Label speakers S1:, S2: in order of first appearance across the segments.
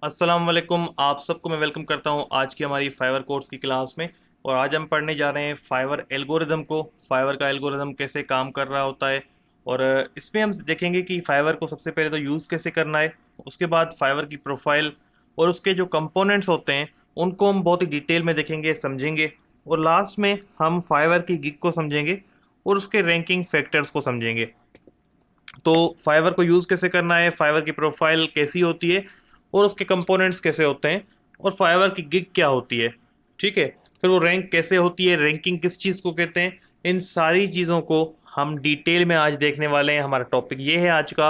S1: अस्सलाम वालेकुम। आप सबको मैं वेलकम करता हूं आज की हमारी फाइवर कोर्स की क्लास में। और आज हम पढ़ने जा रहे हैं फाइवर एल्गोरिदम को। फाइवर का एल्गोरिदम कैसे काम कर रहा होता है और इसमें हम देखेंगे कि फाइवर को सबसे पहले तो यूज़ कैसे करना है। उसके बाद फाइवर की प्रोफाइल और उसके जो कंपोनेंट्स होते हैं उनको हम बहुत ही डिटेल में देखेंगे, समझेंगे। और लास्ट में हम फाइवर की गिग को समझेंगे और उसके रैंकिंग फैक्टर्स को समझेंगे। तो फाइवर को यूज़ कैसे करना है, फाइवर की प्रोफाइल कैसी होती है और उसके कंपोनेंट्स कैसे होते हैं और फाइवर की गिग क्या होती है, ठीक है। फिर वो रैंक कैसे होती है, रैंकिंग किस चीज़ को कहते हैं, इन सारी चीज़ों को हम डिटेल में आज देखने वाले हैं। हमारा टॉपिक ये है आज का।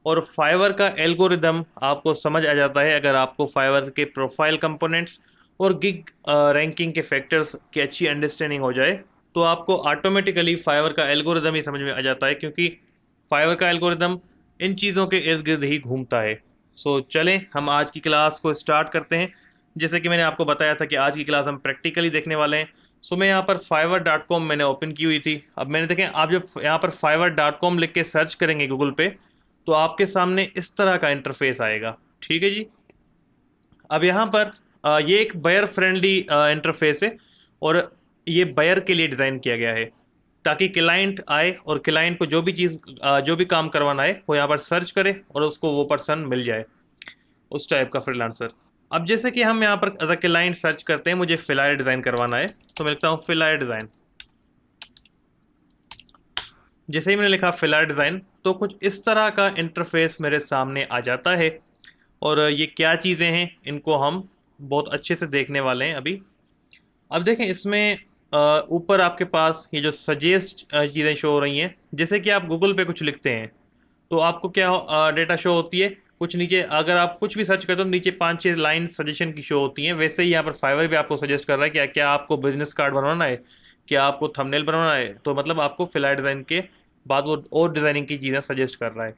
S1: और फाइवर का एल्गोरिदम आपको समझ आ जाता है अगर आपको फाइवर के प्रोफाइल कंपोनेंट्स और गिग रैंकिंग के फैक्टर्स की अच्छी अंडरस्टैंडिंग हो जाए तो आपको ऑटोमेटिकली फाइवर का एल्गोरिदम ही समझ में आ जाता है, क्योंकि फाइवर का एल्गोरिदम इन चीज़ों के इर्द गिर्द ही घूमता है। सो चलें हम आज की क्लास को स्टार्ट करते हैं। जैसे कि मैंने आपको बताया था कि आज की क्लास हम प्रैक्टिकली देखने वाले हैं। सो मैं यहाँ पर fiverr.com मैंने ओपन की हुई थी। अब मैंने देखें, आप जब यहाँ पर fiverr.com लिख के सर्च करेंगे गूगल पे तो आपके सामने इस तरह का इंटरफेस आएगा, ठीक है जी। अब यहाँ पर ये एक बायर फ्रेंडली इंटरफेस है और ये बायर के लिए डिज़ाइन किया गया है ताकि क्लाइंट आए और क्लाइंट को जो भी चीज़ जो भी काम करवाना है वो यहाँ पर सर्च करे और उसको वो पर्सन मिल जाए, उस टाइप का फ्रीलांसर। अब जैसे कि हम यहाँ पर एज अ क्लाइंट सर्च करते हैं, मुझे फ्लायर डिज़ाइन करवाना है तो मैं लिखता हूँ फ्लायर डिज़ाइन। जैसे ही मैंने लिखा फ्लायर डिज़ाइन तो कुछ इस तरह का इंटरफेस मेरे सामने आ जाता है। और ये क्या चीज़ें हैं इनको हम बहुत अच्छे से देखने वाले हैं अभी। अब देखें इसमें ऊपर आपके पास ये जो सजेस्ट चीज़ें शो हो रही हैं, जैसे कि आप गूगल पे कुछ लिखते हैं तो आपको क्या डेटा शो होती है। कुछ नीचे अगर आप कुछ भी सर्च करते हो नीचे 5-6 लाइन सजेशन की शो होती हैं। वैसे ही यहाँ पर फाइवर भी आपको सजेस्ट कर रहा है कि क्या आपको बिजनेस कार्ड बनवाना है, क्या आपको थंबनेल बनवाना है, तो मतलब आपको फ्लैट डिज़ाइन के बाद वो और डिज़ाइनिंग की चीज़ें सजेस्ट कर रहा है।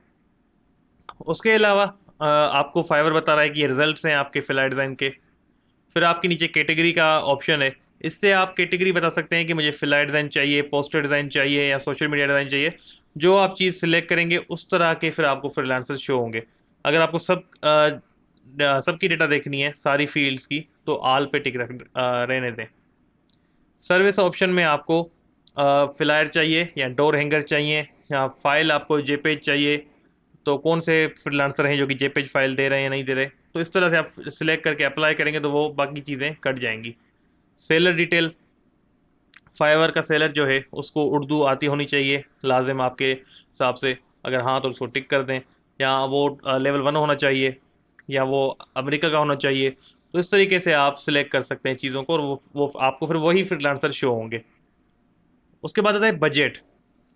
S1: उसके अलावा आपको फाइवर बता रहा है कि ये रिजल्ट्स हैं आपके फ्लैट डिज़ाइन के। फिर आपके नीचे कैटेगरी का ऑप्शन है, इससे आप कैटेगरी बता सकते हैं कि मुझे फ्लैट डिज़ाइन चाहिए, पोस्टर डिज़ाइन चाहिए या सोशल मीडिया डिज़ाइन चाहिए। जो आप चीज़ सिलेक्ट करेंगे उस तरह के फिर आपको फ्रीलांसर शो होंगे। अगर आपको सबकी डेटा देखनी है सारी फील्ड्स की तो आल पे टिक रहने दें। सर्विस ऑप्शन में आपको फ्लायर चाहिए या डोर हैंगर चाहिए या फाइल आपको जेपेज चाहिए, तो कौन से फ्रीलांसर हैं जो कि जेपेज फाइल दे रहे हैं या नहीं दे रहे, तो इस तरह से आप सिलेक्ट करके अप्लाई करेंगे तो वो बाकी चीज़ें कट जाएंगी। सेलर डिटेल, फाइवर का सेलर जो है उसको उर्दू आती होनी चाहिए लाजिम आपके हिसाब से। अगर हाँ तो उसको टिक कर दें। या वो लेवल 1 होना चाहिए या वो अमेरिका का होना चाहिए। तो इस तरीके से आप सिलेक्ट कर सकते हैं चीज़ों को और वो आपको फिर वही फ्रीलांसर शो होंगे। उसके बाद आता है बजट।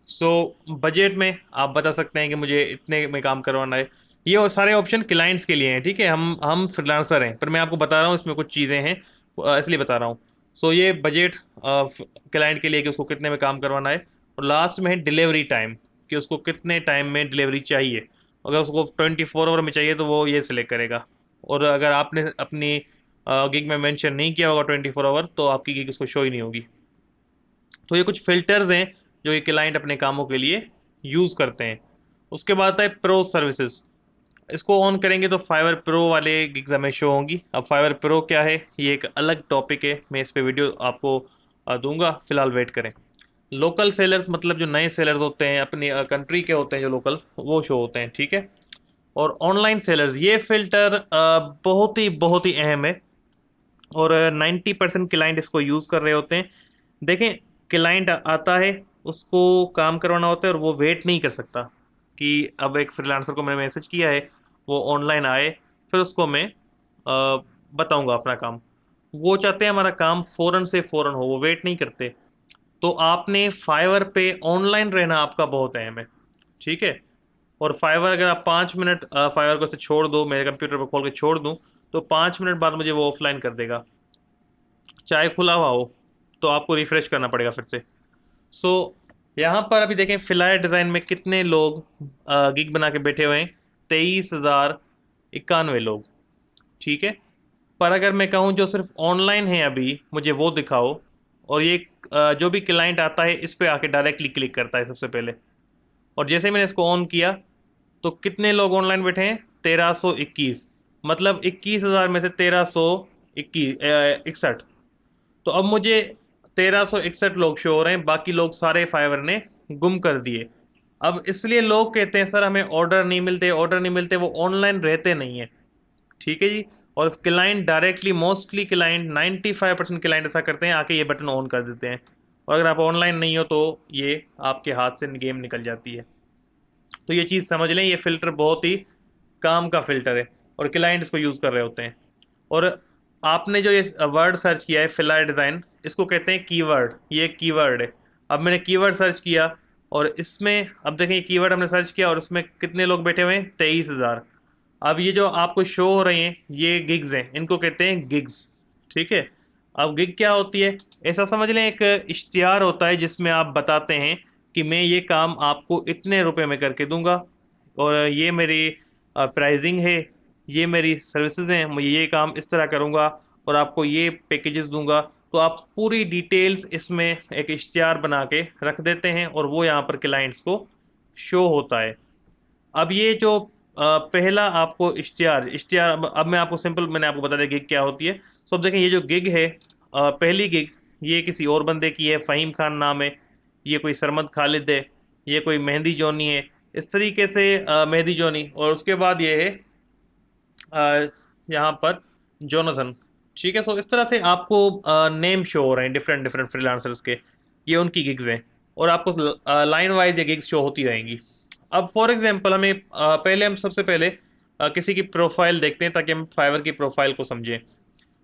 S1: सो बजट में आप बता सकते हैं कि मुझे इतने में काम करवाना है। ये वो सारे ऑप्शन क्लाइंट्स के लिए हैं, ठीक है। हम फ्रीलांसर हैं पर मैं आपको बता रहा हूँ इसमें कुछ चीज़ें हैं, इसलिए बता रहा हूँ। सो ये बजट क्लाइंट के लिए कि उसको कितने में काम करवाना है। और लास्ट में है डिलीवरी टाइम, कि उसको कितने टाइम में डिलीवरी चाहिए। अगर उसको 24 आवर में चाहिए तो वो ये सिलेक्ट करेगा। और अगर आपने अपनी गिग में मेंशन नहीं किया होगा 24 आवर तो आपकी गिग उसको शो ही नहीं होगी। तो ये कुछ फिल्टर्स हैं जो ये क्लाइंट अपने कामों के लिए यूज़ करते हैं। उसके बाद आता है प्रो सर्विसेज। इसको ऑन करेंगे तो फाइवर प्रो वाले गिग्स हमें शो होंगी। अब फाइवर प्रो क्या है ये एक अलग टॉपिक है, मैं इस पे वीडियो आपको दूंगा, फिलहाल वेट करें। लोकल सेलर्स मतलब जो नए सेलर्स होते हैं अपनी कंट्री के होते हैं जो लोकल, वो शो होते हैं, ठीक है। और ऑनलाइन सेलर्स, ये फिल्टर बहुत ही अहम है और 90% क्लाइंट इसको यूज़ कर रहे होते हैं। देखें, क्लाइंट आता है, उसको काम करवाना होता है और वो वेट नहीं कर सकता कि अब एक फ्रीलांसर को मैंने मैसेज किया है वो ऑनलाइन आए फिर उसको मैं बताऊंगा अपना काम। वो चाहते हैं हमारा काम फ़ौरन से फ़ौरन हो, वो वेट नहीं करते। तो आपने फाइवर पे ऑनलाइन रहना आपका बहुत अहम है, ठीक है। और फाइवर अगर आप 5 मिनट फाइवर को से छोड़ दो, मेरे कंप्यूटर पर खोल के छोड़ दूँ तो 5 मिनट बाद मुझे वो ऑफलाइन कर देगा, चाहे खुला हुआ हो। तो आपको रिफ्रेश करना पड़ेगा फिर से। सो यहाँ पर अभी देखें फ्लायर डिज़ाइन में कितने लोग गिग बना के बैठे हुए हैं, 23,091 लोग, ठीक है। पर अगर मैं कहूँ जो सिर्फ ऑनलाइन है अभी मुझे वो दिखाओ, और ये जो भी क्लाइंट आता है इस पे आके डायरेक्टली क्लिक करता है सबसे पहले, और जैसे मैंने इसको ऑन किया तो कितने लोग ऑनलाइन बैठे हैं, 1321। मतलब 21,000 में से 1361। तो अब मुझे 1361 लोग शो हो रहे हैं, बाकी लोग सारे फाइवर ने गुम कर दिए। अब इसलिए लोग कहते हैं सर हमें ऑर्डर नहीं मिलते, ऑर्डर नहीं मिलते, वो ऑनलाइन रहते नहीं है। ठीक है जी। और client directly, mostly client 95% client ऐसा करते हैं, आके ये बटन ऑन कर देते हैं, और अगर आप ऑनलाइन नहीं हो तो ये आपके हाथ से गेम निकल जाती है। तो ये चीज़ समझ लें, ये फ़िल्टर बहुत ही काम का फ़िल्टर है और क्लाइंट इसको यूज़ कर रहे होते हैं। और आपने जो ये वर्ड सर्च किया है फिलर डिज़ाइन, इसको कहते हैं कीवर्ड, ये कीवर्ड है। अब मैंने कीवर्ड सर्च किया और इसमें अब देखें, कीवर्ड हमने सर्च किया और उसमें कितने लोग बैठे हुए हैं, 23,000। अब ये जो आपको शो हो रही हैं ये गिग्स हैं, इनको कहते हैं गिग्स। ठीक है। अब गिग क्या होती है, ऐसा समझ लें एक इश्तिहार होता है जिसमें आप बताते हैं कि मैं ये काम आपको इतने रुपए में करके दूंगा, और ये मेरी प्राइसिंग है, ये मेरी सर्विसेज हैं, मैं ये काम इस तरह करूंगा और आपको ये पैकेजेस दूंगा। तो आप पूरी डिटेल्स इसमें एक इश्तिहार बना के रख देते हैं और वो यहाँ पर क्लाइंट्स को शो होता है। अब ये जो पहला आपको इश्तिहार इश्तिहार अब मैं आपको सिंपल, मैंने आपको बता दिया गिग क्या होती है। सो अब देखें, ये जो गिग है, पहली गिग ये किसी और बंदे की है, फ़हीम खान नाम है, ये कोई सरमद खालिद है, ये कोई मेहंदी जोनी है, इस तरीके से मेहंदी जोनी। और उसके बाद ये है यहाँ पर जोनाथन। ठीक है। सो इस तरह से आपको नेम शो हो रहे हैं डिफरेंट डिफरेंट फ्रीलांसर्स के, ये उनकी गिग्स हैं, और आपको लाइन वाइज ये गिग्स शो होती रहेंगी। अब फॉर एग्जांपल हमें पहले हम सबसे पहले किसी की प्रोफाइल देखते हैं ताकि हम फाइवर की प्रोफाइल को समझें।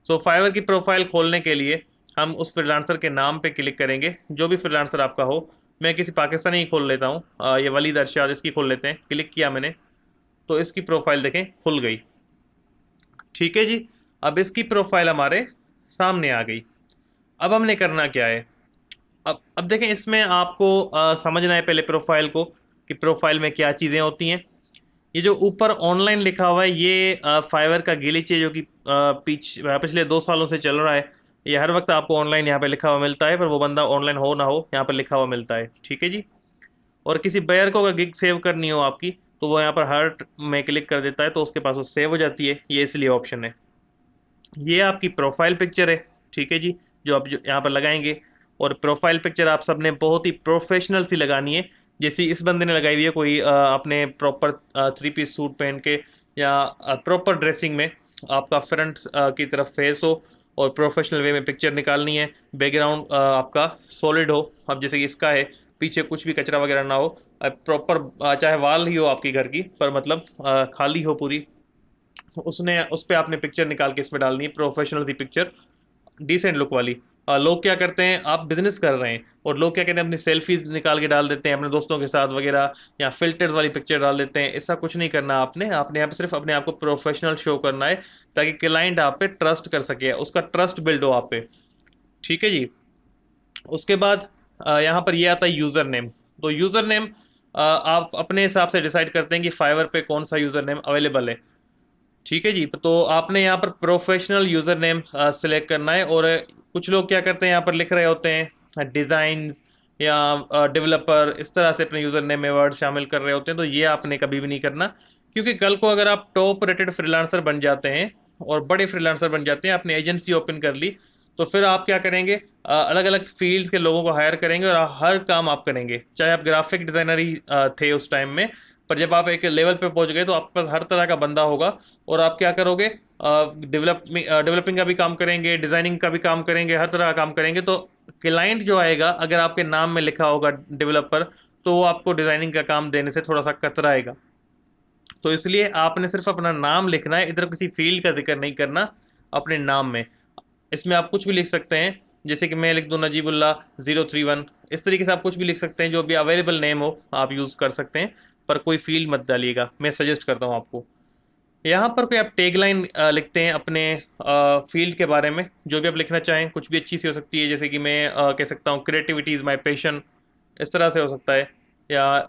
S1: सो फाइवर की प्रोफाइल खोलने के लिए हम उस फ्रीलांसर के नाम पे क्लिक करेंगे, जो भी फ्रीलांसर आपका हो। मैं किसी पाकिस्तानी ही खोल लेता हूँ, ये वलीद अरशाद, इसकी खोल लेते हैं। क्लिक किया मैंने तो इसकी प्रोफाइल देखें खुल गई। ठीक है जी। अब इसकी प्रोफाइल हमारे सामने आ गई। अब हमने करना क्या है, अब देखें, इसमें आपको समझना है पहले प्रोफाइल को, कि प्रोफाइल में क्या चीज़ें होती हैं। ये जो ऊपर ऑनलाइन लिखा हुआ है ये फाइवर का गिलिच है, जो कि पिछले 2 सालों से चल रहा है। ये हर वक्त आपको ऑनलाइन यहाँ पे लिखा हुआ मिलता है, पर वो बंदा ऑनलाइन हो ना हो यहाँ पर लिखा हुआ मिलता है। ठीक है जी। और किसी बायर को अगर गिग सेव करनी हो आपकी, तो वो यहाँ पर हर्ट में क्लिक कर देता है, तो उसके पास वो सेव हो जाती है। ये इसलिए ऑप्शन है। ये आपकी प्रोफाइल पिक्चर है। ठीक है जी, जो आप यहाँ पर लगाएंगे। और प्रोफाइल पिक्चर आप सब ने बहुत ही प्रोफेशनल सी लगानी है, जैसी इस बंदे ने लगाई हुई है। कोई अपने प्रॉपर 3 पीस सूट पहन के, या प्रॉपर ड्रेसिंग में आपका फ्रंट की तरफ फेस हो और प्रोफेशनल वे में पिक्चर निकालनी है। बैकग्राउंड आपका सॉलिड हो, अब जैसे कि इसका है, पीछे कुछ भी कचरा वगैरह ना हो, प्रॉपर चाहे वॉल ही हो आपकी घर की, पर मतलब खाली हो पूरी, उसने उस पर आपने पिक्चर निकाल के इसमें डालनी है, प्रोफेशनल सी पिक्चर, डिसेंट लुक वाली। लोग क्या करते हैं, आप बिजनेस कर रहे हैं और लोग क्या कहते हैं, अपनी सेल्फीज निकाल के डाल देते हैं अपने दोस्तों के साथ वगैरह, या फिल्टर्स वाली पिक्चर डाल देते हैं। ऐसा कुछ नहीं करना आपने यहाँ पे सिर्फ अपने आप को प्रोफेशनल शो करना है, ताकि क्लाइंट आप पे ट्रस्ट कर सके, उसका ट्रस्ट बिल्ड हो आप पे। ठीक है जी। उसके बाद यहाँ पर ये आता है यूज़र नेम। तो यूज़र नेम आप अपने हिसाब से डिसाइड करते हैं कि फाइवर पे कौन सा यूज़र नेम अवेलेबल है। ठीक है जी। तो आपने यहाँ पर प्रोफेशनल यूज़र नेम सेलेक्ट करना है। और कुछ लोग क्या करते हैं, यहाँ पर लिख रहे होते हैं डिज़ाइंस या डेवलपर, इस तरह से अपने यूज़र नेम में वर्ड शामिल कर रहे होते हैं। तो ये आपने कभी भी नहीं करना, क्योंकि कल को अगर आप टॉप रेटेड फ्रीलांसर बन जाते हैं और बड़े फ्रीलांसर बन जाते हैं, आपने एजेंसी ओपन कर ली, तो फिर आप क्या करेंगे, अलग अलग फील्ड्स के लोगों को हायर करेंगे और हर काम आप करेंगे। चाहे आप ग्राफिक डिज़ाइनर ही थे उस टाइम में, पर जब आप एक लेवल पे पहुंच गए तो आपके पास हर तरह का बंदा होगा, और आप क्या करोगे, डेवलपिंग का भी काम करेंगे, डिज़ाइनिंग का भी काम करेंगे, हर तरह का काम करेंगे। तो क्लाइंट जो आएगा, अगर आपके नाम में लिखा होगा डेवलपर, तो वो आपको डिज़ाइनिंग का काम देने से थोड़ा सा कतराएगा। तो इसलिए आपने सिर्फ अपना नाम लिखना है, इधर किसी फील्ड का जिक्र नहीं करना अपने नाम में। इसमें आप कुछ भी लिख सकते हैं, जैसे कि मैं लिख दूँ नजीबुल्ला 031, इस तरीके से आप कुछ भी लिख सकते हैं, जो भी अवेलेबल नेम हो आप यूज़ कर सकते हैं, पर कोई फील्ड मत डालिएगा, मैं सजेस्ट करता हूँ आपको। यहाँ पर कोई आप टैगलाइन लिखते हैं अपने फील्ड के बारे में, जो भी आप लिखना चाहें, कुछ भी अच्छी सी हो सकती है, जैसे कि मैं कह सकता हूँ क्रिएटिविटी इज़ माई पैशन, इस तरह से हो सकता है, या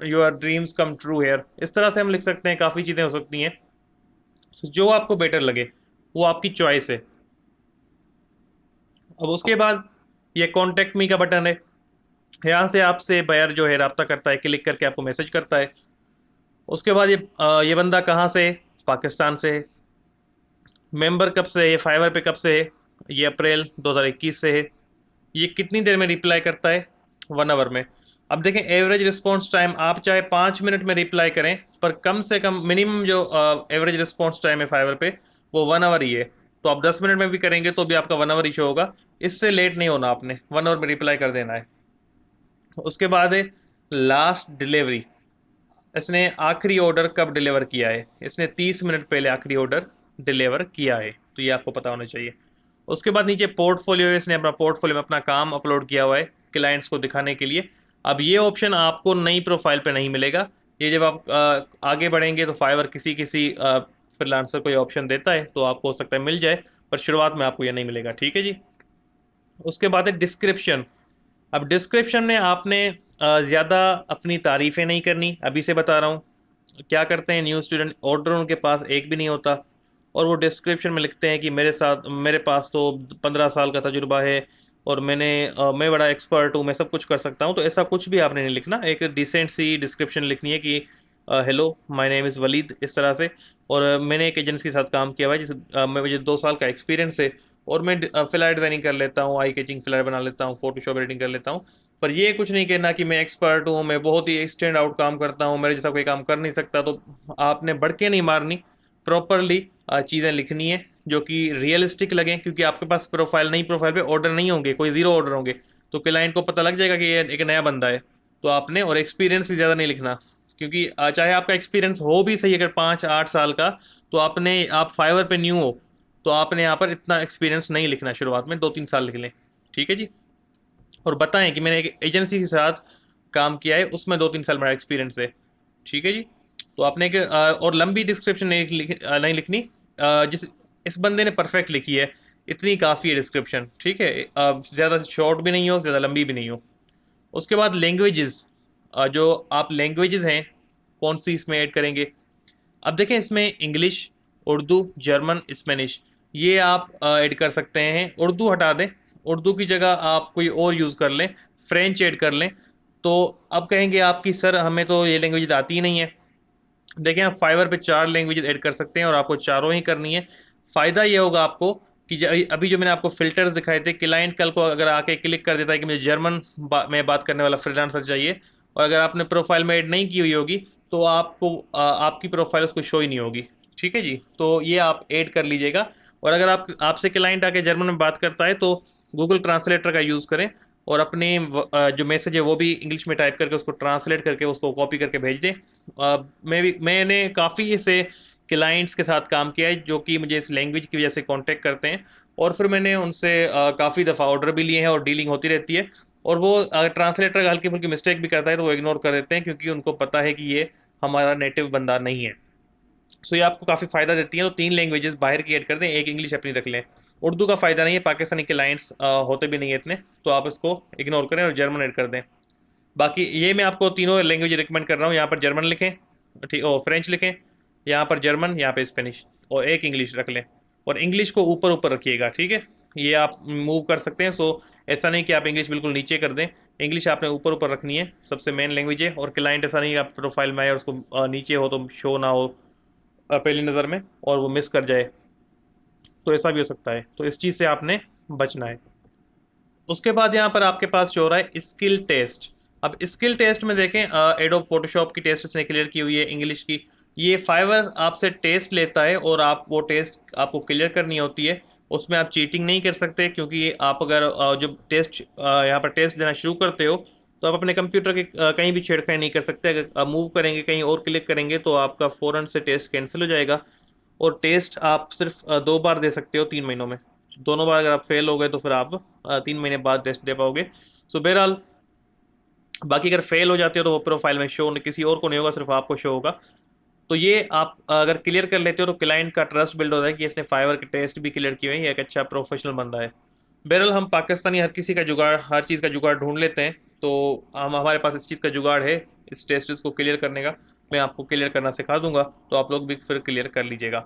S1: your dreams come true here, इस तरह से हम लिख सकते हैं। काफ़ी चीज़ें हो सकती हैं, जो आपको बेटर लगे वो आपकी चॉइस है। अब उसके बाद ये कॉन्टेक्ट मी का बटन है, यहाँ से आपसे बायर जो है रब्ता करता है, क्लिक करके आपको मैसेज करता है। उसके बाद ये बंदा कहाँ से, पाकिस्तान से है। मेंबर कब से है, ये फाइवर पे कब से है, ये अप्रैल 2021 से है। ये कितनी देर में रिप्लाई करता है, 1 आवर में। अब देखें एवरेज रिस्पॉन्स टाइम, आप चाहे 5 मिनट में रिप्लाई करें, पर कम से कम मिनिमम जो एवरेज रिस्पॉन्स टाइम है फाइवर पे वो 1 आवर ही है। तो आप 10 मिनट में भी करेंगे तो भी आपका 1 आवर ही शो होगा। इससे लेट नहीं होना, आपने 1 आवर में रिप्लाई कर देना है। उसके बाद है लास्ट डिलीवरी, इसने आखिरी ऑर्डर कब डिलीवर किया है, इसने 30 मिनट पहले आखिरी ऑर्डर डिलीवर किया है, तो ये आपको पता होना चाहिए। उसके बाद नीचे पोर्टफोलियो है, इसने अपना पोर्टफोलियो में अपना काम अपलोड किया हुआ है क्लाइंट्स को दिखाने के लिए। अब ये ऑप्शन आपको नई प्रोफाइल पे नहीं मिलेगा, ये जब आप आगे बढ़ेंगे तो फाइवर किसी किसी फ्रीलांसर को ये ऑप्शन देता है, तो आपको हो सकता है मिल जाए, पर शुरुआत में आपको ये नहीं मिलेगा, ठीक है जी। उसके बाद है डिस्क्रिप्शन। अब डिस्क्रिप्शन में आपने ज़्यादा अपनी तारीफ़ें नहीं करनी, अभी से बता रहा हूँ। क्या करते हैं न्यू स्टूडेंट, ऑर्डर उनके पास एक भी नहीं होता, और वो डिस्क्रिप्शन में लिखते हैं कि मेरे पास तो 15 साल का तजुर्बा है, और मैं बड़ा एक्सपर्ट हूँ, मैं सब कुछ कर सकता हूँ। तो ऐसा कुछ भी आपने नहीं लिखना, एक डिसेंट सी डिस्क्रिप्शन लिखनी है कि hello my name is Waleed, इस तरह से। और मैंने एक एजेंसी के साथ काम किया हुआ है, मुझे 2 साल का एक्सपीरियंस है, और मैं फ्लायर डिज़ाइनिंग कर लेता हूँ, आई कैचिंग फ्लायर बना लेता हूँ, फोटोशॉप एडिटिंग कर लेता हूँ। पर ये कुछ नहीं कहना कि मैं एक्सपर्ट हूँ, मैं बहुत ही स्टैंड आउट काम करता हूँ, मेरे जैसा कोई काम कर नहीं सकता। तो आपने बढ़ के नहीं मारनी, प्रॉपरली चीज़ें लिखनी है जो कि रियलिस्टिक लगें, क्योंकि आपके पास नई प्रोफाइल पे ऑर्डर नहीं होंगे, कोई ज़ीरो ऑर्डर होंगे, तो क्लाइंट को पता लग जाएगा कि ये एक नया बंदा है। तो आपने, और एक्सपीरियंस भी ज़्यादा नहीं लिखना, क्योंकि चाहे आपका एक्सपीरियंस हो भी सही अगर 5-8 साल का, तो आप फाइवर पे न्यू हो, तो आपने यहाँ पर इतना एक्सपीरियंस नहीं लिखना, शुरुआत में 2-3 साल लिख लें, ठीक है जी। और बताएं कि मैंने एक एजेंसी के साथ काम किया है, उसमें 2-3 साल मेरा एक्सपीरियंस है, ठीक है जी। तो आपने और लंबी डिस्क्रिप्शन नहीं लिखनी। जिस इस बंदे ने परफेक्ट लिखी है, इतनी काफ़ी है डिस्क्रिप्शन, ठीक है। ज़्यादा शॉर्ट भी नहीं हो, ज़्यादा लंबी भी नहीं हो। उसके बाद लैंग्वेजेस, जो आप लैंग्वेजेस हैं कौन सी इसमें ऐड करेंगे। अब देखें इसमें इंग्लिश, उर्दू, जर्मन, स्पेनिश, ये आप ऐड कर सकते हैं। उर्दू हटा दें, उर्दू की जगह आप कोई और यूज़ कर लें, फ्रेंच ऐड कर लें। तो अब कहेंगे आपकी सर हमें तो ये लैंग्वेज आती ही नहीं है। देखें आप फाइवर पे 4 लैंग्वेज ऐड कर सकते हैं, और आपको चारों ही करनी है। फ़ायदा ये होगा आपको कि अभी जो मैंने आपको फ़िल्टर्स दिखाए थे, क्लाइंट कल को अगर आके क्लिक कर देता है कि मुझे में बात करने वाला फ्रीलांसर चाहिए, और अगर आपने प्रोफाइल में ऐड नहीं की हुई होगी, तो आपकी प्रोफाइल उसको शो ही नहीं होगी, ठीक है जी। तो ये आप ऐड कर लीजिएगा। और अगर आपसे क्लाइंट आके जर्मन में बात करता है, तो गूगल ट्रांसलेटर का यूज़ करें, और अपने जो मैसेज है वो भी इंग्लिश में टाइप करके उसको ट्रांसलेट करके उसको कॉपी करके भेज दें। मैंने काफ़ी ऐसे क्लाइंट्स के साथ काम किया है जो कि मुझे इस लैंग्वेज की वजह से कांटेक्ट करते हैं, और फिर मैंने उनसे काफ़ी दफ़ा ऑर्डर भी लिए हैं, और डीलिंग होती रहती है। और वो अगर ट्रांसलेटर हल्की फुल्की मिस्टेक भी करता है तो वो इग्नोर कर देते हैं, क्योंकि उनको पता है कि ये हमारा नेटिव बंदा नहीं है। सो ये आपको काफ़ी फ़ायदा देती है। तो 3 लैंग्वेजेस बाहर की ऐड कर दें, एक इंग्लिश अपनी रख लें। उर्दू का फ़ायदा नहीं है, पाकिस्तानी क्लाइंट्स होते भी नहीं है इतने, तो आप इसको इग्नोर करें, और जर्मन ऐड कर दें। बाकी ये मैं आपको तीनों लैंग्वेज रिकमेंड कर रहा हूँ। यहाँ पर जर्मन लिखें, ठीक, और फ्रेंच लिखें, यहाँ पर जर्मन, यहाँ पे स्पेनिश, और एक इंग्लिश रख लें। और इंग्लिश को ऊपर ऊपर रखिएगा, ठीक है, ये आप मूव कर सकते हैं। सो ऐसा नहीं कि आप इंग्लिश बिल्कुल नीचे कर दें, इंग्लिश आपने ऊपर ऊपर रखनी है, सबसे मेन लैंग्वेज है। और क्लाइंट ऐसा नहीं कि आप प्रोफाइल में आए और उसको नीचे हो तो शो ना हो पहली नज़र में, और वो मिस कर जाए, तो ऐसा भी हो सकता है। तो इस चीज़ से आपने बचना है। उसके बाद यहाँ पर आपके पास शो हो रहा है स्किल टेस्ट। अब स्किल टेस्ट में देखें, एडोब फोटोशॉप की टेस्ट इसने क्लियर की हुई है, इंग्लिश की। ये फाइवर आपसे टेस्ट लेता है, और आप वो टेस्ट आपको क्लियर करनी होती है। उसमें आप चीटिंग नहीं कर सकते, क्योंकि आप अगर जब यहाँ पर टेस्ट देना शुरू करते हो, तो आप अपने कंप्यूटर के कहीं भी छेड़खानी नहीं कर सकते। अगर मूव करेंगे, कहीं और क्लिक करेंगे, तो आपका फ़ौरन से टेस्ट कैंसिल हो जाएगा। और टेस्ट आप सिर्फ 2 बार दे सकते हो 3 महीनों में। दोनों बार अगर आप फेल हो गए तो फिर आप 3 महीने बाद टेस्ट दे पाओगे। सो बहरहाल, बाकी अगर फेल हो जाते हो तो वो प्रोफाइल में शो किसी और को नहीं होगा, सिर्फ आपको शो होगा। तो ये आप अगर क्लियर कर लेते हो तो क्लाइंट का ट्रस्ट बिल्ड होता है कि इसने फाइवर के टेस्ट भी क्लियर किए हैं, ये एक अच्छा प्रोफेशनल बंदा है। बहरहाल, हम पाकिस्तानी हर किसी का जुगाड़, हर चीज़ का जुगाड़ ढूंढ लेते हैं, तो हमारे पास इस चीज़ का जुगाड़ है, इस टेस्ट को क्लियर करने का। मैं आपको क्लियर करना सिखा दूंगा, तो आप लोग भी फिर क्लियर कर लीजिएगा।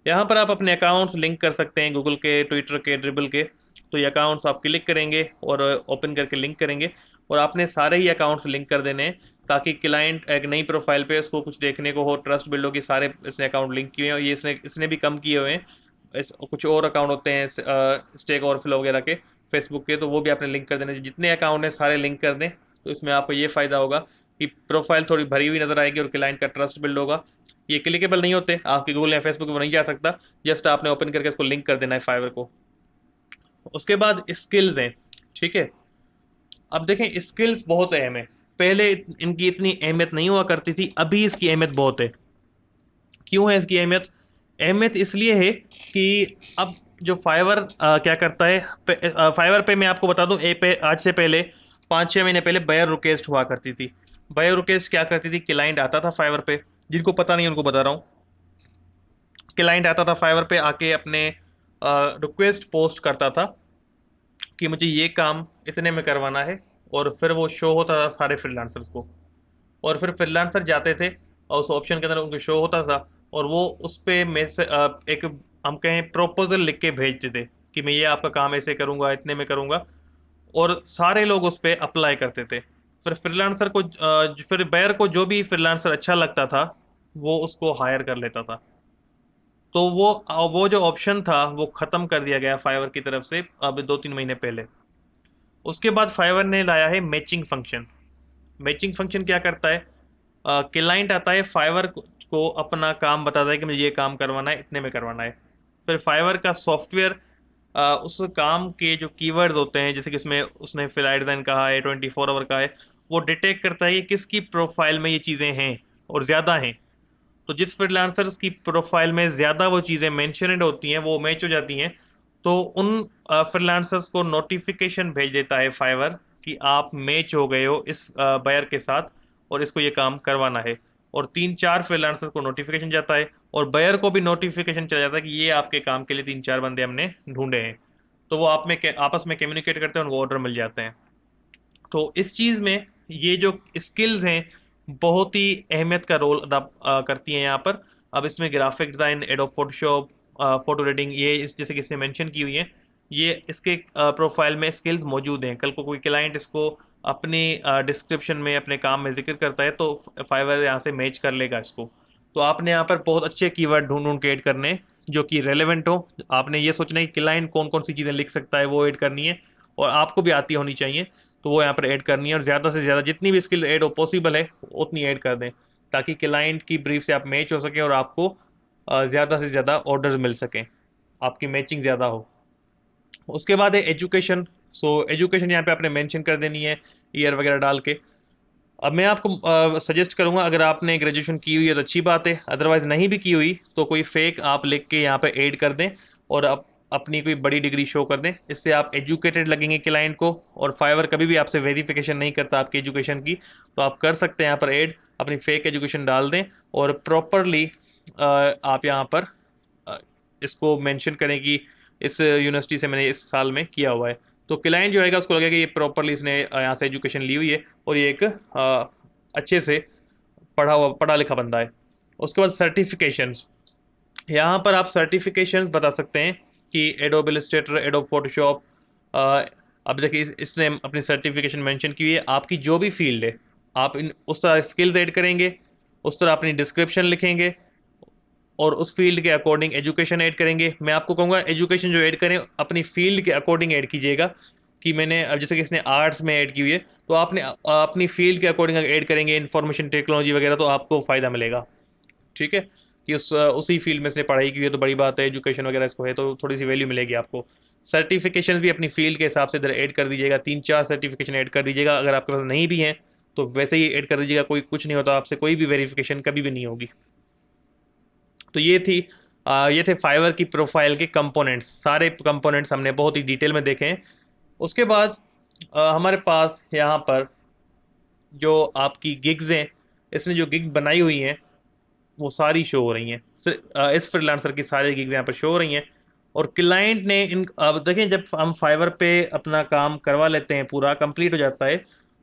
S1: यहाँ पर आप अपने अकाउंट्स लिंक कर सकते हैं, गूगल के, ट्विटर के, ड्रिबल के। तो ये अकाउंट्स आप क्लिक करेंगे और ओपन करके लिंक करेंगे, और आपने सारे ही अकाउंट्स लिंक कर देने हैं, ताकि क्लाइंट एक नई प्रोफाइल पे उसको कुछ देखने को हो, ट्रस्ट बिल्ड हो कि सारे इसने अकाउंट लिंक किए हैं, और ये इसने भी कम किए हुए हैं। कुछ और अकाउंट होते हैं स्टेक ओवरफ्लो वगैरह के फेसबुक के, तो वो भी आपने लिंक कर देने, जितने अकाउंट हैं सारे लिंक कर दें। तो इसमें आपको ये फ़ायदा होगा कि प्रोफाइल थोड़ी भरी हुई नज़र आएगी और क्लाइंट का ट्रस्ट बिल्ड होगा। ये क्लिकेबल नहीं होते, आपके गूगल या फेसबुक पर नहीं जा सकता, जस्ट आपने ओपन करके इसको लिंक कर देना है फाइवर को। उसके बाद स्किल्स हैं, ठीक है। अब देखें, स्किल्स बहुत अहम है। पहले इनकी इतनी अहमियत नहीं हुआ करती थी, अभी इसकी अहमियत बहुत है। क्यों है इसकी अहमियत? अहमियत इसलिए है कि अब जो फाइवर क्या करता है, फाइवर पे मैं आपको बता दूं, आज से पहले 5-6 महीने पहले बायर रिक्वेस्ट हुआ करती थी। बायर रिक्वेस्ट क्या करती थी, क्लाइंट आता था फाइवर पे, जिनको पता नहीं उनको बता रहा हूँ। क्लाइंट आता था फाइवर पे, आके अपने रिक्वेस्ट पोस्ट करता था कि मुझे ये काम इतने में करवाना है, और फिर वो शो होता था सारे फ्रीलांसर्स को, और फिर फ्रीलांसर जाते थे और उस ऑप्शन के अंदर उनको शो होता था, और वो उस पर में से एक हम कहें प्रपोजल लिख के भेजते थे कि मैं ये आपका काम ऐसे करूँगा, इतने में करूँगा, और सारे लोग उस पर अप्लाई करते थे। फिर फ्रीलांसर को फिर बायर को जो भी फ्रीलांसर अच्छा लगता था वो उसको हायर कर लेता था। तो वो जो ऑप्शन था वो ख़त्म कर दिया गया फाइवर की तरफ से अब 2-3 महीने पहले। उसके बाद फाइवर ने लाया है मैचिंग फंक्शन। मैचिंग फंक्शन क्या करता है, क्लाइंट आता है फाइवर को अपना काम बताता है कि मुझे ये काम करवाना है, इतने में करवाना है। फिर फाइवर का सॉफ्टवेयर उस काम के जो कीवर्ड्स होते हैं, जैसे कि इसमें उसने फिलाइट डिज़ाइन कहा है, 24 आवर का है, वो डिटेक्ट करता है कि किसकी प्रोफाइल में ये चीज़ें हैं और ज़्यादा हैं। तो जिस फ्रीलांसर्स की प्रोफाइल में ज़्यादा वो चीज़ें मेंशनड होती हैं, वो मैच हो जाती हैं, तो उन फ्रीलांसर्स को नोटिफिकेशन भेज देता है फाइवर कि आप मैच हो गए हो इस बायर के साथ और इसको ये काम करवाना है। और 3-4 फ्रीलांसर्स को नोटिफिकेशन जाता है, और बायर को भी नोटिफिकेशन चला जाता है कि ये आपके काम के लिए 3-4 बंदे हमने ढूंढे हैं। तो वो आपस में कम्युनिकेट करते हैं, उनको ऑर्डर मिल जाते हैं। तो इस चीज़ में ये जो स्किल्स हैं बहुत ही अहमियत का रोल अदा करती हैं यहाँ पर। अब इसमें graphic design, adobe Photoshop, photo editing, ये जैसे कि इसने मेंशन की हुई है, ये इसके प्रोफाइल में स्किल्स मौजूद हैं। कल को कोई क्लाइंट इसको अपनी डिस्क्रिप्शन में अपने काम में जिक्र करता है तो फाइवर यहाँ से मैच कर लेगा इसको। तो आपने यहाँ पर बहुत अच्छे कीवर्ड ढूंढ ढूंढ के ऐड करने हैं जो कि रेलेवेंट हो। आपने ये सोचना है कि क्लाइंट कौन कौन सी चीज़ें लिख सकता है, वो ऐड करनी है, और आपको भी आती होनी चाहिए, तो वो यहाँ पर ऐड करनी है। और ज़्यादा से ज़्यादा जितनी भी स्किल ऐड हो पॉसिबल है उतनी ऐड कर दें, ताकि क्लाइंट की ब्रीफ से आप मैच हो सकें और आपको ज़्यादा से ज़्यादा ऑर्डर्स मिल सकें, आपकी मैचिंग ज़्यादा हो। उसके बाद है एजुकेशन। सो एजुकेशन यहाँ पे आपने मेंशन कर देनी है ईयर वगैरह डाल के। अब मैं आपको सजेस्ट करूँगा, अगर आपने ग्रेजुएशन की हुई है तो अच्छी बात है, अदरवाइज़ नहीं भी की हुई तो कोई फेक आप लिख के यहाँ पे ऐड कर दें और आप अपनी कोई बड़ी डिग्री शो कर दें। इससे आप एजुकेटेड लगेंगे क्लाइंट को, और फाइवर कभी भी आपसे वेरिफिकेशन नहीं करता आपकी एजुकेशन की। तो आप कर सकते हैं यहाँ पर ऐड, अपनी फेक एजुकेशन डाल दें और प्रॉपरली आप यहाँ पर इसको मेंशन करें कि इस यूनिवर्सिटी से मैंने इस साल में किया हुआ है। तो क्लाइंट जो आएगा उसको लगेगा कि ये प्रॉपरली इसने यहाँ से एजुकेशन ली हुई है और ये एक अच्छे से पढ़ा लिखा बंदा है। उसके बाद सर्टिफिकेशंस, यहाँ पर आप सर्टिफिकेशंस बता सकते हैं कि एडोब इलस्ट्रेटर, एडोब फोटोशॉप। अब देखिए इसने अपनी सर्टिफिकेशन मेंशन की हुई है। आपकी जो भी फील्ड है आप उस तरह स्किल्स ऐड करेंगे, उस तरह अपनी डिस्क्रिप्शन लिखेंगे और उस फील्ड के अकॉर्डिंग एजुकेशन ऐड करेंगे। मैं आपको कहूँगा एजुकेशन जो ऐड करें अपनी फील्ड के अकॉर्डिंग ऐड कीजिएगा, कि मैंने अब जैसे कि इसने आर्ट्स में ऐड की हुई है तो आपने अपनी फील्ड के अकॉर्डिंग ऐड करेंगे, इंफॉर्मेशन टेक्नोलॉजी वगैरह, तो आपको फ़ायदा मिलेगा। ठीक है, कि उसी फील्ड में इसने पढ़ाई की है तो बड़ी बात है, एजुकेशन वगैरह इसको है तो थोड़ी सी वैल्यू मिलेगी आपको। सर्टिफिकेशन भी अपनी फील्ड के हिसाब से इधर ऐड कर दीजिएगा, 3-4 सर्टिफिकेशन ऐड कर दीजिएगा। अगर आपके पास नहीं भी हैं तो वैसे ही ऐड कर दीजिएगा, कोई कुछ नहीं होता, आपसे कोई भी वेरिफिकेशन कभी भी नहीं होगी। तो ये थे फाइवर की प्रोफाइल के कंपोनेंट्स। सारे कंपोनेंट्स हमने बहुत ही डिटेल में देखे हैं। उसके बाद हमारे पास यहाँ पर जो आपकी गिग्स हैं, इसने जो गिग बनाई हुई हैं वो सारी शो हो रही हैं। इस फ्रीलांसर की सारी गिग्स यहाँ पर शो हो रही हैं, और क्लाइंट ने अब देखें, जब हम फाइवर पे अपना काम करवा लेते हैं, पूरा कंप्लीट हो जाता है,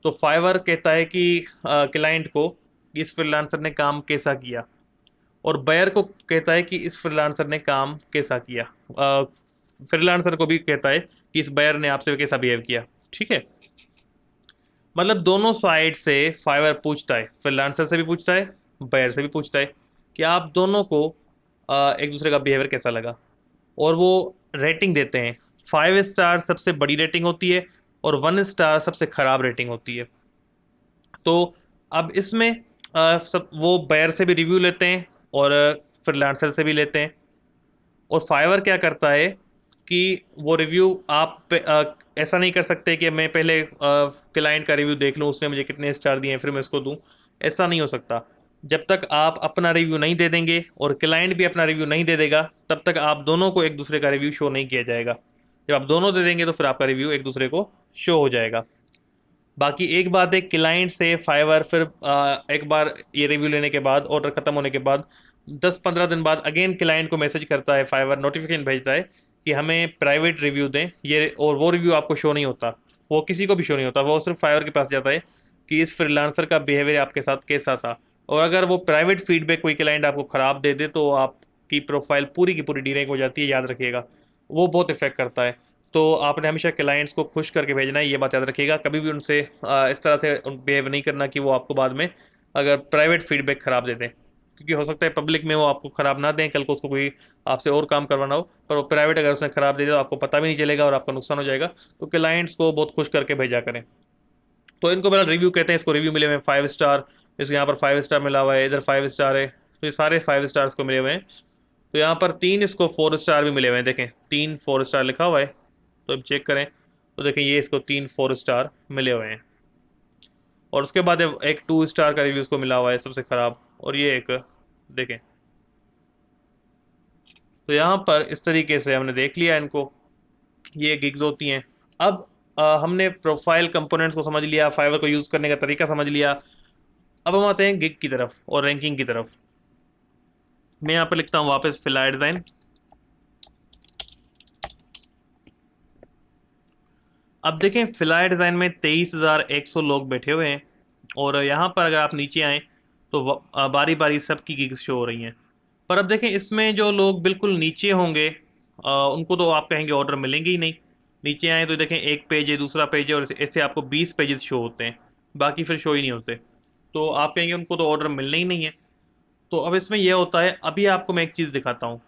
S1: तो फाइवर कहता है कि क्लाइंट को कि इस फ्रीलांसर ने काम कैसा किया, और बायर को कहता है कि इस फ्रीलांसर ने काम कैसा किया। फ्रीलांसर को भी कहता है कि इस बायर ने आपसे कैसा बिहेव किया। ठीक है, मतलब दोनों साइड से फाइवर पूछता है, फ्रीलांसर से भी पूछता है, बायर से भी पूछता है कि आप दोनों को एक दूसरे का बिहेवियर कैसा लगा, और वो रेटिंग देते हैं। 5 स्टार सबसे बड़ी रेटिंग होती है और 1 स्टार सबसे खराब रेटिंग होती है। तो अब इसमें सब वो बायर से भी रिव्यू लेते हैं और फ्रीलांसर से भी लेते हैं। और फाइवर क्या करता है कि वो रिव्यू आप ऐसा नहीं कर सकते कि मैं पहले क्लाइंट का रिव्यू देख लूँ उसने मुझे कितने स्टार दिए हैं फिर मैं इसको दूँ। ऐसा नहीं हो सकता। जब तक आप अपना रिव्यू नहीं दे देंगे और क्लाइंट भी अपना रिव्यू नहीं दे देगा, तब तक आप दोनों को एक दूसरे का रिव्यू शो नहीं किया जाएगा। जब आप दोनों दे देंगे तो फिर आपका रिव्यू एक दूसरे को शो हो जाएगा। बाकी एक बात है, क्लाइंट से फाइवर फिर एक बार ये रिव्यू लेने के बाद, ऑर्डर खत्म होने के बाद 10-15 दिन बाद अगेन क्लाइंट को मैसेज करता है, फाइवर नोटिफिकेशन भेजता है कि हमें प्राइवेट रिव्यू दें ये, और वो रिव्यू आपको शो नहीं होता, वो किसी को भी शो नहीं होता, वो सिर्फ फाइवर के पास जाता है कि इस फ्रीलांसर का बिहेवियर आपके साथ कैसा था। और अगर वो प्राइवेट फीडबैक कोई क्लाइंट आपको ख़राब दे दे तो आपकी प्रोफाइल पूरी की पूरी डीरेक हो जाती है, याद रखिएगा। वो बहुत इफेक्ट करता है। तो आपने हमेशा क्लाइंट्स को खुश करके भेजना है, ये बात याद रखिएगा। कभी भी उनसे इस तरह से बिहेव नहीं करना कि वो आपको बाद में अगर प्राइवेट फीडबैक ख़राब दे दें, क्योंकि हो सकता है पब्लिक में वो आपको ख़राब ना दें, कल को उसको कोई आपसे और काम करवाना हो, पर वो प्राइवेट अगर उसने ख़राब दे दिया तो आपको पता भी नहीं चलेगा और आपका नुकसान हो जाएगा। तो क्लाइंट्स को बहुत खुश करके भेजा करें। तो इनको मेरा रिव्यू कहते हैं, इसको रिव्यू मिले हुए हैं 5 स्टार। इसको यहाँ पर 5 स्टार मिला हुआ है, इधर 5 स्टार है, तो ये सारे 5 स्टार्स को मिले हुए हैं। तो यहाँ पर 3 इसको 4 स्टार भी मिले हुए हैं, देखें 3 4 स्टार लिखा हुआ है। तो अब चेक करें तो देखें ये इसको 3 4 स्टार मिले हुए हैं। और उसके बाद एक 2 स्टार का रिव्यू इसको मिला हुआ है सबसे ख़राब, और ये एक देखें। तो यहाँ पर इस तरीके से हमने देख लिया इनको, ये गिग्स होती हैं। अब हमने प्रोफाइल कंपोनेंट्स को समझ लिया, फाइवर को यूज़ करने का तरीका समझ लिया। अब हम आते हैं गिग की तरफ और रैंकिंग की तरफ। मैं यहाँ पर लिखता हूँ वापस फिलायर डिज़ाइन। अब देखें फिलायर डिज़ाइन में 23,100 लोग बैठे हुए हैं, और यहाँ पर अगर आप नीचे आएँ तो बारी बारी सबकी गिग्स शो हो रही हैं। पर अब देखें इसमें जो लोग बिल्कुल नीचे होंगे उनको तो आप कहेंगे ऑर्डर मिलेंगे ही नहीं। नीचे आए तो देखें एक पेज है, दूसरा पेज है, और ऐसे आपको 20 पेजेस शो होते हैं, बाकी फिर शो ही नहीं होते। तो आप कहेंगे उनको तो ऑर्डर मिलने ही नहीं है। तो अब इसमें यह होता है, अभी आपको मैं एक चीज़ दिखाता हूँ।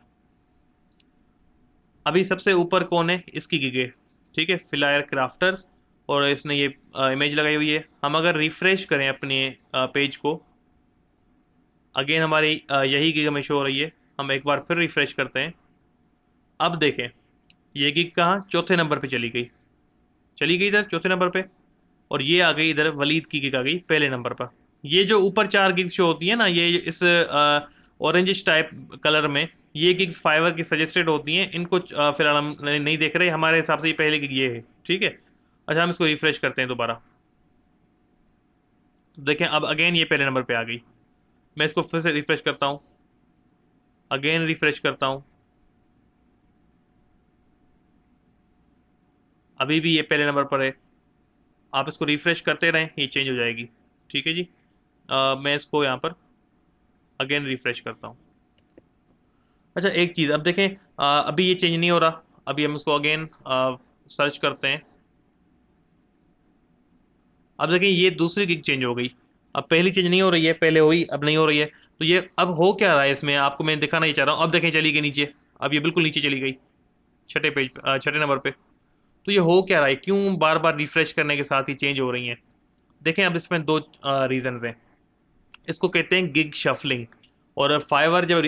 S1: अभी सबसे ऊपर कौन है, इसकी गिग है, ठीक है, फिलायर क्राफ्टर्स, और इसने ये इमेज लगाई हुई है। हम अगर रिफ़्रेश करें अपने पेज को, अगेन हमारी यही गिग हमें शो हो रही है। हम एक बार फिर रिफ़्रेश करते हैं। अब देखें ये गिग कहाँ, चौथे नंबर पे चली गई इधर चौथे नंबर पे, और ये आ गई इधर वलीद की गिग आ गई पहले नंबर पर। ये जो ऊपर 4 गिग्स शो होती है ना, ये इस ऑरेंजिश टाइप कलर में, ये गिग्स फाइवर की सजेस्टेड होती हैं। इनको फिलहाल हम नहीं देख रहे, हमारे हिसाब से ये पहले गिग ये है, ठीक है। अच्छा हम इसको रिफ्रेश करते हैं दोबारा, तो देखें अब अगेन ये पहले नंबर पे आ गई। मैं इसको फिर से रिफ्रेश करता हूँ, अगेन रिफ्रेश करता हूँ, अभी भी ये पहले नंबर पर है। आप इसको रिफ्रेश करते रहें, ये चेंज हो जाएगी, ठीक है जी। मैं इसको यहाँ पर अगेन रिफ्रेश करता हूँ। अच्छा एक चीज़ अब देखें, अभी ये चेंज नहीं हो रहा। अभी हम इसको अगेन सर्च करते हैं। अब देखें ये दूसरी गिग चेंज हो गई। अब पहली चेंज नहीं हो रही है, पहले हुई अब नहीं हो रही है। तो ये अब हो क्या रहा है इसमें, आपको मैं दिखाना ही चाह रहा हूँ। अब देखें चली गई नीचे, अब ये बिल्कुल नीचे चली गई, छठे पेज छठे नंबर पे। तो ये हो क्या रहा है, क्यों बार बार रिफ्रेश करने के साथ ही चेंज हो रही हैं। देखें अब इसमें दो रीजंस हैं। इसको कहते हैं गिग शफलिंग। और फाइवर जब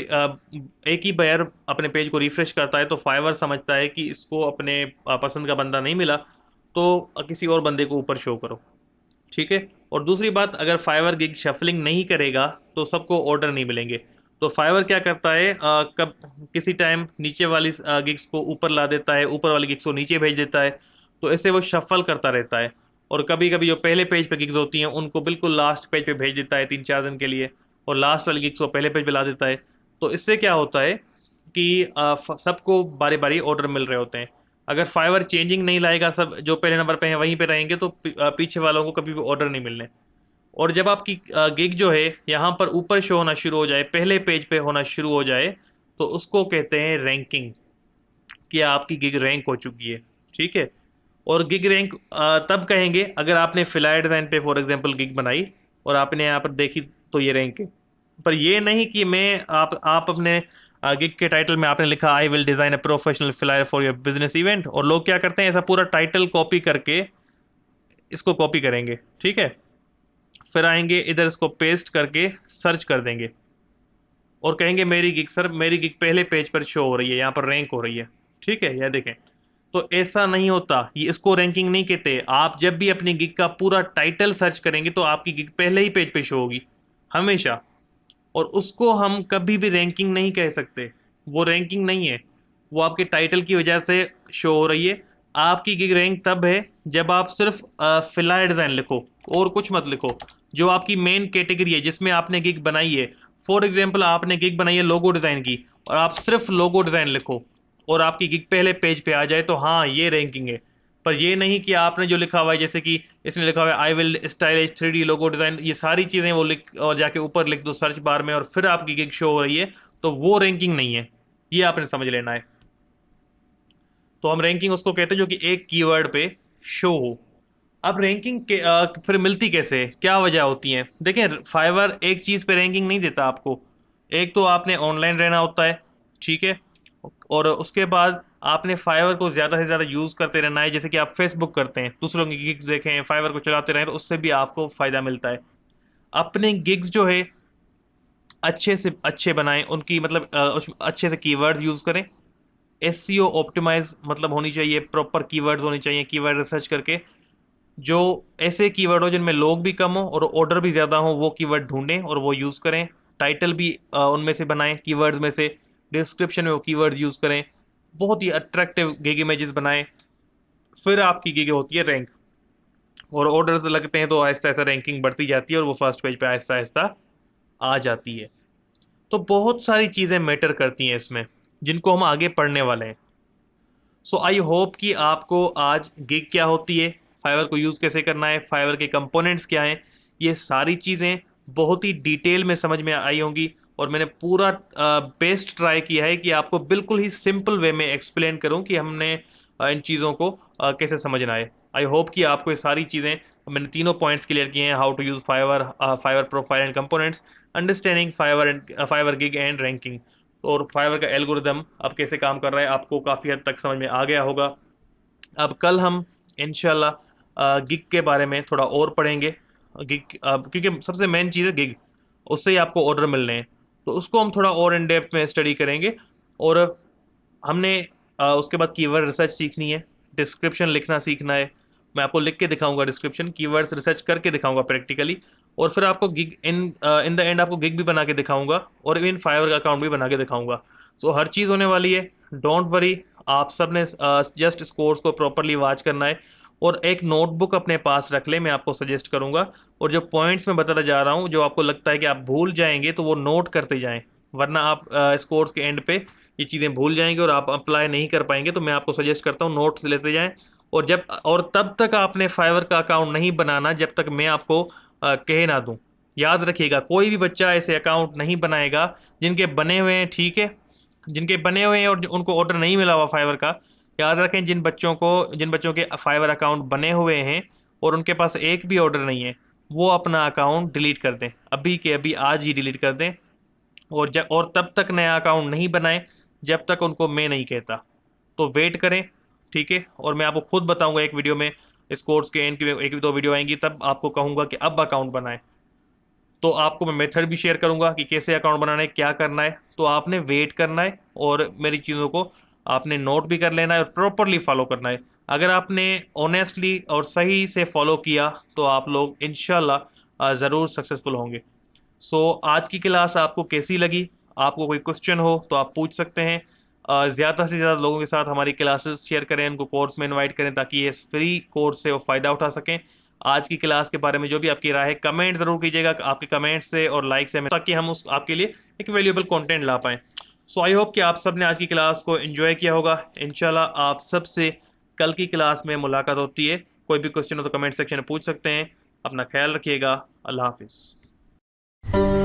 S1: एक ही बार अपने पेज को रिफ्रेश करता है तो फाइवर समझता है कि इसको अपने पसंद का बंदा नहीं मिला, तो किसी और बंदे को ऊपर शो करो, ठीक है। और दूसरी बात, अगर फाइवर गिग शफलिंग नहीं करेगा तो सबको ऑर्डर नहीं मिलेंगे। तो फाइवर क्या करता है, कब किसी टाइम नीचे वाली गिग्स को ऊपर ला देता है, ऊपर वाली गिग्स को नीचे भेज देता है। तो ऐसे वो शफल करता रहता है। और कभी कभी जो पहले पेज पे गिग्स होती हैं उनको बिल्कुल लास्ट पेज पे भेज देता है 3-4 दिन के लिए, और लास्ट वाली गिग्स को पहले पेज पे ला देता है। तो इससे क्या होता है कि सबको बारी बारी ऑर्डर मिल रहे होते हैं। अगर फाइवर चेंजिंग नहीं लाएगा, सब जो पहले नंबर पे हैं वहीं पे रहेंगे, तो पीछे वालों को कभी भी ऑर्डर नहीं मिलने। और जब आपकी गिग जो है यहाँ पर ऊपर शो होना शुरू हो जाए, पहले पेज पे होना शुरू हो जाए, तो उसको कहते हैं रैंकिंग, कि आपकी गिग रैंक हो चुकी है, ठीक है। और गिग रैंक तब कहेंगे अगर आपने फिलायर डिज़ाइन पे फॉर एग्जांपल गिग बनाई और आपने यहाँ पर देखी तो ये रैंक है। पर ये नहीं कि मैं आप अपने गिग के टाइटल में आपने लिखा I will design a professional flyer for your business event, और लोग क्या करते हैं ऐसा पूरा टाइटल कॉपी करके इसको कॉपी करेंगे, ठीक है, फिर आएंगे इधर इसको पेस्ट करके सर्च कर देंगे और कहेंगे मेरी गिग सर, मेरी गिग पहले पेज पर शो हो रही है, यहाँ पर रैंक हो रही है, ठीक है, यह देखें। तो ऐसा नहीं होता, ये इसको रैंकिंग नहीं कहते। आप जब भी अपनी गिग का पूरा टाइटल सर्च करेंगे तो आपकी गिग पहले ही पेज पे शो होगी हमेशा, और उसको हम कभी भी रैंकिंग नहीं कह सकते। वो रैंकिंग नहीं है, वो आपके टाइटल की वजह से शो हो रही है। आपकी गिग रैंक तब है जब आप सिर्फ फिलायर डिज़ाइन लिखो और कुछ मत लिखो, जो आपकी मेन कैटेगरी है जिसमें आपने गिग बनाई है। फॉर एग्जांपल आपने गिग बनाई है लोगो डिज़ाइन की, और आप सिर्फ लोगो डिज़ाइन लिखो और आपकी गिग पहले पेज पे आ जाए तो हाँ ये रैंकिंग है। पर ये नहीं कि आपने जो लिखा हुआ है, जैसे कि इसने लिखा हुआ है I will stylish 3D logo design, ये सारी चीज़ें वो लिख और जाके ऊपर लिख दो सर्च बार में और फिर आपकी गिग शो हो रही है, तो वो रैंकिंग नहीं है, ये आपने समझ लेना है। तो हम रैंकिंग उसको कहते हैं जो कि एक कीवर्ड पे शो हो। अब रैंकिंग के फिर मिलती कैसे है? क्या वजह होती है? देखें, फाइवर एक चीज़ पे रैंकिंग नहीं देता आपको। एक तो आपने ऑनलाइन रहना होता है, ठीक है, और उसके बाद आपने फाइवर को ज़्यादा से ज़्यादा यूज़ करते रहना है। जैसे कि आप फेसबुक करते हैं, दूसरों की गिग्स देखें, फाइवर को चलाते रहें, तो उससे भी आपको फ़ायदा मिलता है। अपने गिग्स जो है अच्छे से अच्छे बनाएं, उनकी मतलब उसमें अच्छे से कीवर्ड्स यूज़ करें। एसईओ ऑप्टिमाइज मतलब होनी चाहिए, प्रॉपर कीवर्ड्स होनी चाहिए, कीवर्ड रिसर्च करके जो ऐसे कीवर्ड हो जिनमें लोग भी कम हो और ऑर्डर भी ज़्यादा हो, वो कीवर्ड ढूंढें और वो यूज़ करें। टाइटल भी उनमें से बनाएं कीवर्ड्स में से। डिस्क्रिप्शन में वो कीवर्ड्स यूज़ करें। बहुत ही अट्रैक्टिव गिग इमेजेस बनाएं। फिर आपकी गिग होती है रैंक, और ऑर्डर्स लगते हैं तो आहिस्ता आहिस्ता रैंकिंग बढ़ती जाती है और वो फर्स्ट पेज पे आहिस्ता आहिस्ता आ जाती है। तो बहुत सारी चीज़ें मैटर करती हैं इसमें, जिनको हम आगे पढ़ने वाले हैं। सो आई होप कि आपको आज गिग क्या होती है, फाइवर को यूज़ कैसे करना है, फाइवर के कंपोनेंट्स क्या हैं, ये सारी चीज़ें बहुत ही डिटेल में समझ में आई होंगी। और मैंने पूरा बेस्ट ट्राई किया है कि आपको बिल्कुल ही सिंपल वे में एक्सप्लेन करूं कि हमने इन चीज़ों को कैसे समझना है। आई होप कि आपको ये सारी चीज़ें, मैंने तीनों पॉइंट्स क्लियर किए हैं, how to use Fiverr, Fiverr profile and components, understanding Fiverr and Fiverr gig and ranking, और फाइवर का एल्गोरिदम अब कैसे काम कर रहा है आपको काफ़ी हद तक समझ में आ गया होगा। अब कल हम इंशाल्लाह गिग के बारे में थोड़ा और पढ़ेंगे। गिग क्योंकि सबसे मेन चीज़ है गिग, उससे ही आपको ऑर्डर मिलने हैं, तो उसको हम थोड़ा और इन डेप्थ में स्टडी करेंगे। और हमने उसके बाद कीवर्ड रिसर्च सीखनी है, डिस्क्रिप्शन लिखना सीखना है। मैं आपको लिख के दिखाऊंगा डिस्क्रिप्शन, कीवर्ड्स रिसर्च करके दिखाऊंगा प्रैक्टिकली, और फिर आपको गिग इन द एंड आपको गिग भी बना के दिखाऊंगा और इवन फाइवर का अकाउंट भी बना के दिखाऊंगा। सो हर चीज़ होने वाली है, डोंट वरी। आप सब ने जस्ट इस कोर्स को प्रॉपरली वॉच करना है और एक नोटबुक अपने पास रख ले, मैं आपको सजेस्ट करूंगा। और जो पॉइंट्स मैं बताता जा रहा हूँ, जो आपको लगता है कि आप भूल जाएंगे, तो वो नोट करते जाएं, वरना आप इस कोर्स के एंड पे ये चीज़ें भूल जाएंगे और आप अप्लाई नहीं कर पाएंगे। तो मैं आपको सजेस्ट करता हूँ नोट्स लेते जाएं। और तब तक आपने फाइवर का अकाउंट नहीं बनाना जब तक मैं आपको कह ना दूँ। याद रखिएगा, कोई भी बच्चा ऐसे अकाउंट नहीं बनाएगा जिनके बने हुए हैं, ठीक है, जिनके बने हुए हैं और उनको ऑर्डर नहीं मिला हुआ फाइवर का। याद रखें, जिन बच्चों के फाइवर अकाउंट बने हुए हैं और उनके पास एक भी ऑर्डर नहीं है, वो अपना अकाउंट डिलीट कर दें, अभी के अभी, आज ही डिलीट कर दें। और तब तक नया अकाउंट नहीं बनाएं जब तक उनको मैं नहीं कहता। तो वेट करें, ठीक है, और मैं आपको खुद बताऊंगा एक वीडियो में, इस कोर्स के एंड की एक दो वीडियो आएंगी, तब आपको कहूंगा कि अब अकाउंट बनाएं। तो आपको मैं मेथड भी शेयर करूंगा कि कैसे अकाउंट बनाना है, क्या करना है। तो आपने वेट करना है और मेरी चीज़ों को आपने नोट भी कर लेना है और प्रॉपरली फॉलो करना है। अगर आपने ऑनेस्टली और सही से फॉलो किया तो आप लोग इंशाल्लाह ज़रूर सक्सेसफुल होंगे। सो आज की क्लास आपको कैसी लगी? आपको कोई क्वेश्चन हो तो आप पूछ सकते हैं। ज़्यादा से ज़्यादा लोगों के साथ हमारी क्लासेस शेयर करें, उनको कोर्स में इनवाइट करें ताकि ये फ्री कोर्स से वो फ़ायदा उठा सकें। आज की क्लास के बारे में जो भी आपकी राय है, कमेंट ज़रूर कीजिएगा, आपके कमेंट से और लाइक से, ताकि हम उस आपके लिए एक वैल्यूएबल कंटेंट ला पाएँ। सो आई होप कि आप सब ने आज की क्लास को एंजॉय किया होगा। इंशाल्लाह आप सब से कल की क्लास में मुलाकात होती है। कोई भी क्वेश्चन हो तो कमेंट सेक्शन में पूछ सकते हैं। अपना ख्याल रखिएगा। अल्लाह हाफिज़।